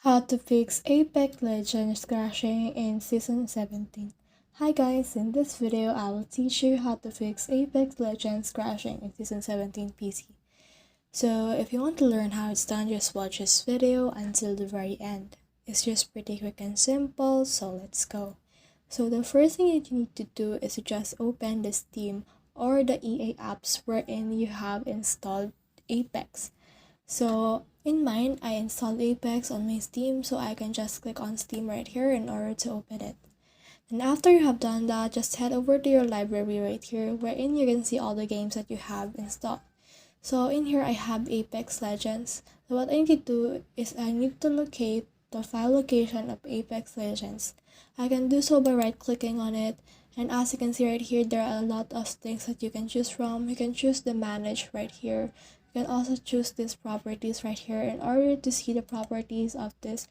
How to fix Apex Legends crashing in Season 17. Hi guys, in this video I will teach you how to fix Apex Legends crashing in Season 17 PC. So if you want to learn how it's done, just watch this video until the very end. It's just pretty quick and simple, so let's go. So the first thing that you need to do is to just open the Steam or the EA apps wherein you have installed Apex. So in mine, I installed Apex on my Steam, so I can just click on Steam right here in order to open it. And after you have done that, just head over to your library right here, wherein you can see all the games that you have installed. So in here, I have Apex Legends. So what I need to do is I need to locate the file location of Apex Legends. I can do so by right clicking on it, and as you can see right here, there are a lot of things that you can choose from. You can choose the manage right here. You can also choose these properties right here in order to see the properties of this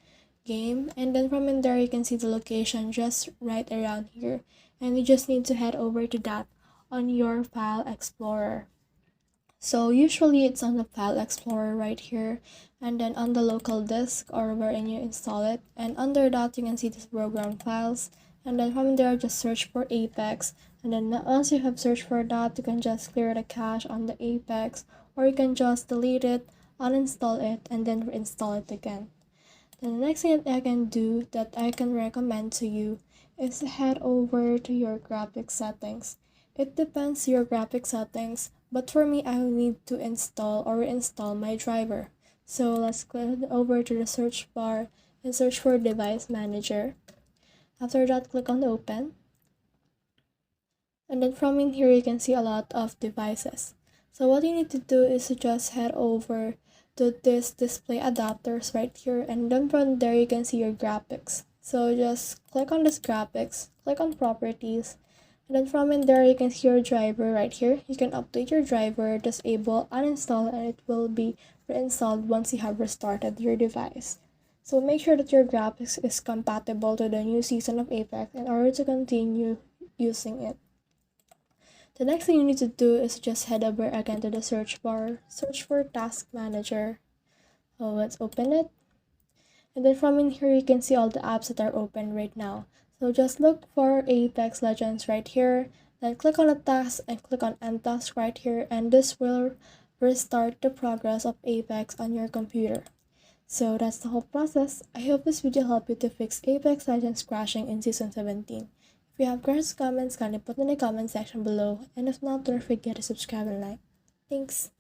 game, and then from in there you can see the location just right around here, and you just need to head over to that on your file explorer. So usually it's on the file explorer right here, and then on the local disk or wherein you install it, and under that you can see this program files, and then from there just search for Apex, and then once you have searched for that, you can just clear the cache on the Apex, or you can just delete it, uninstall it, and then reinstall it again. Then the next thing that I can do that I can recommend to you is to head over to your graphics settings. It depends your graphics settings, but for me I will need to install or reinstall my driver. So let's click over to the search bar and search for device manager. After that, click on open. And then from in here you can see a lot of devices. So what you need to do is to just head over to this display adapters right here, and then from there you can see your graphics. So just click on this graphics, click on properties, and then from in there you can see your driver right here. You can update your driver, disable, uninstall, and it will be reinstalled once you have restarted your device. So make sure that your graphics is compatible to the new season of Apex in order to continue using it. The next thing you need to do is just head over again to the search bar, search for Task Manager. Let's open it. And then from in here, you can see all the apps that are open right now. So just look for Apex Legends right here, then click on the task and click on End Task right here, and this will restart the progress of Apex on your computer. So that's the whole process. I hope this video helped you to fix Apex Legends crashing in Season 17. If you have questions, comments, kindly put in the comment section below, and if not, don't forget to subscribe and like. Thanks!